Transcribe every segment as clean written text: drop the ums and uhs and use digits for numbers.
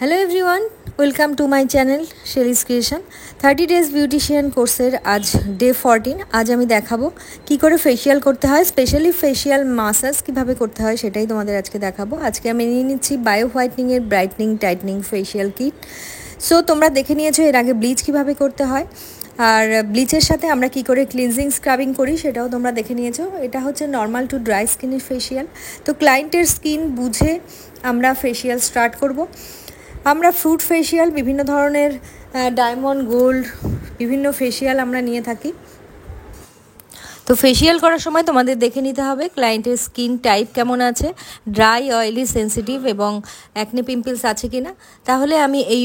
Hello everyone, welcome to my channel Shelley's creation. 30 days beautician কোর্সের আজ day 14। আজ আমি দেখাবো কি করে ফেসিয়াল করতে হয়, স্পেশালি ফেসিয়াল মাসাজ কীভাবে করতে হয় সেটাই তোমাদের আজকে দেখাবো। আজকে আমি নিয়ে নিচ্ছি বায়ো হোয়াইটনিংয়ের brightening tightening facial kit. So তোমরা দেখে নিয়েছো এর আগে ব্লিচ কীভাবে করতে হয়, আর ব্লিচের সাথে আমরা কি করে ক্লিনজিং স্ক্রাবিং করি সেটাও তোমরা দেখে নিয়েছো। এটা হচ্ছে নর্মাল টু ড্রাই স্কিনের ফেসিয়াল। তো ক্লায়েন্টের স্কিন বুঝে আমরা ফেসিয়াল স্টার্ট করব। আমরা ফ্রুট ফেসিয়াল, বিভিন্ন ধরনের ডায়মন্ড গোল্ড বিভিন্ন ফেসিয়াল আমরা নিয়ে থাকি। তো ফেসিয়াল করার সময় তোমাদের দেখে নিতে হবে ক্লায়েন্টের স্কিন টাইপ কেমন আছে, ড্রাই, অয়েলি, সেন্সিটিভ এবং অ্যাকনে পিম্পলস আছে কিনা। তাহলে আমি এই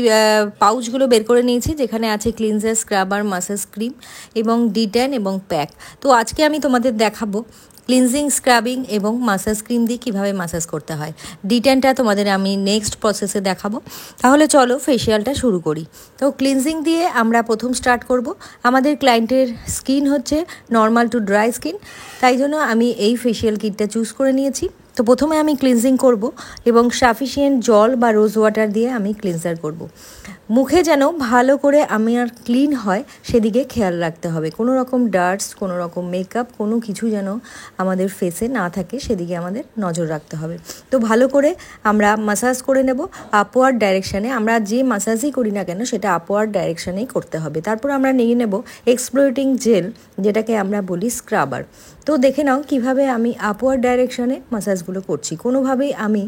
পাউচগুলো বের করে নিয়েছি, যেখানে আছে ক্লিনজার, স্ক্রাবার, মাসাজ ক্রিম এবং ডিট্যান এবং প্যাক। তো আজকে আমি তোমাদের দেখাবো ক্লিনজিং, স্ক্রাবিং এবং মাসাজ ক্রিম দিয়ে কীভাবে মাসাজ করতে হয়। ডিট্যানটা তোমাদের আমি নেক্সট প্রসেসে দেখাবো। তাহলে চলো ফেসিয়ালটা শুরু করি। তো ক্লিনজিং দিয়ে আমরা প্রথম স্টার্ট করব। আমাদের ক্লায়েন্টের স্কিন হচ্ছে নর্মাল টু ড্রাই স্কিন, তাই জন্য আমি এই ফেসিয়াল কিটটা চুজ করে নিয়েছি। তো প্রথমে আমি ক্লিনজিং করব এবং সাফিসিয়েন্ট জল বা রোজ ওয়াটার দিয়ে আমি ক্লিনজার করব। মুখে যেন ভালো করে আমার ক্লিন হয় সেদিকে খেয়াল রাখতে হবে। কোনো রকম ডাস্ট, কোনো রকম মেকআপ, কোনো কিছু যেন আমাদের ফেসে না থাকে সেদিকে আমাদের নজর রাখতে হবে। তো ভালো করে আমরা মাসাজ করে নেব আপওয়ার্ড ডাইরেকশানে। আমরা যে মাসাজই করি না কেন সেটা আপওয়ার্ড ডাইরেকশানেই করতে হবে। তারপর আমরা নিয়ে নেব এক্সপ্লোরেটিং জেল, যেটাকে আমরা বলি স্ক্রাবার। তো দেখে নাও কিভাবে আমি আপওয়ার্ড ডাইরেকশানে মাসাজগুলো করছি। কোনোভাবেই আমি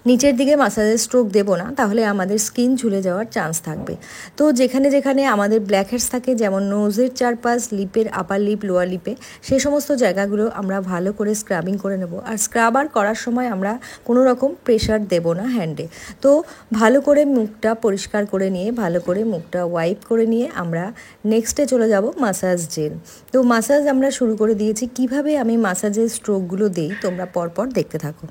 নিচের দিকে মাসাজের স্ট্রোক দেবো না, তাহলে আমাদের স্কিন ঝুলে যাওয়ার চান্স থাকবে। তো যেখানে যেখানে আমাদের ব্ল্যাক হেডস থাকে, যেমন নোজের চারপাশ, লিপের আপার লিপ, লোয়ার লিপে, সেই সমস্ত জায়গাগুলো আমরা ভালো করে স্ক্রাবিং করে নেব। আর স্ক্রাবার করার সময় আমরা কোনো রকম প্রেশার দেব না হ্যান্ডে। তো ভালো করে মুখটা পরিষ্কার করে নিয়ে, ভালো করে মুখটা ওয়াইপ করে নিয়ে আমরা নেক্সটে চলে যাব মাসাজ জেল। তো মাসাজ আমরা শুরু করে দিয়েছি। কিভাবে আমি মাসাজের স্ট্রোকগুলো দিই তোমরা পরপর দেখতে থাকো।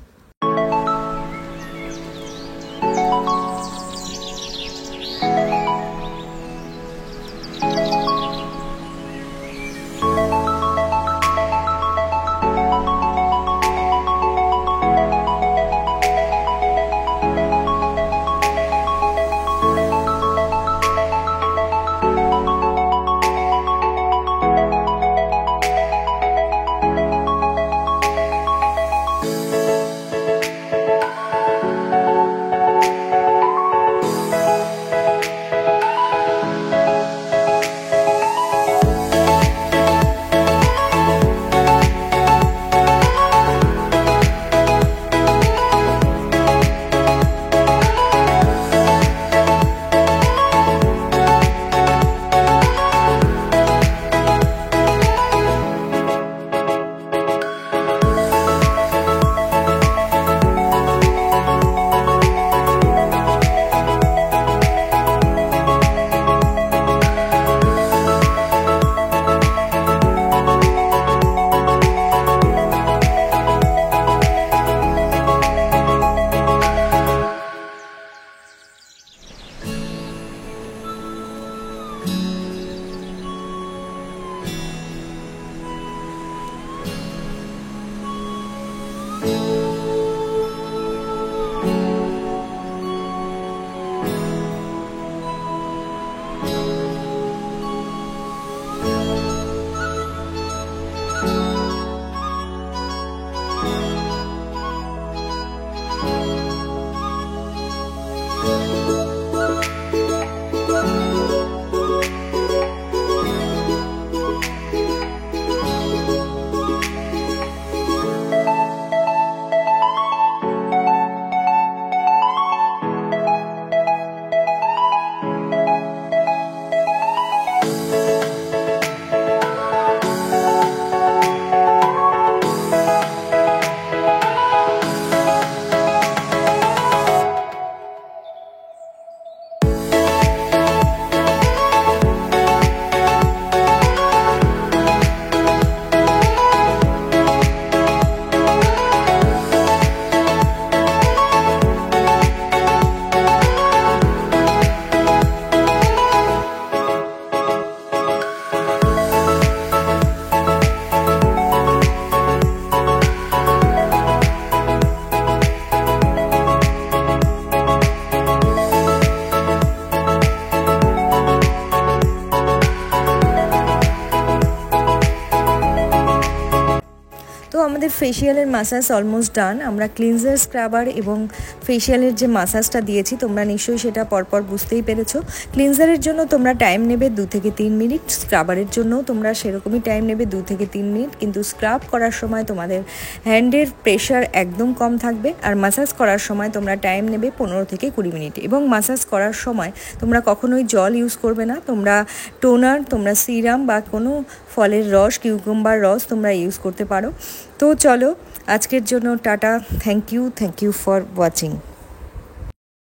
আমাদের ফেসিয়ালের মাসাজ অলমোস্ট ডান। আমরা ক্লিনজার, স্ক্রাবার এবং ফেসিয়ালের যে মাসাজটা দিয়েছি তোমরা নিশ্চয়ই সেটা পরপর বুঝতেই পেরেছো। ক্লিনজারের জন্য তোমরা টাইম নেবে 2 থেকে 3 মিনিট, স্ক্রাবারের জন্য তোমরা সেরকমই টাইম নেবে 2 থেকে 3 মিনিট, কিন্তু স্ক্রাব করার সময় তোমাদের হ্যান্ডের প্রেশার একদম কম থাকবে। আর মাসাজ করার সময় তোমরা টাইম নেবে 15 থেকে 20 মিনিট। এবং মাসাজ করার সময় তোমরা কখনোই জল ইউজ করবে না, তোমরা টোনার, তোমরা সিরাম বা কোনো ফলের রস, কিউকাম্বার রস তোমরা ইউজ করতে পারো। তো চলো আজকের জন্য টাটা, থ্যাংক ইউ ফর ওয়াচিং।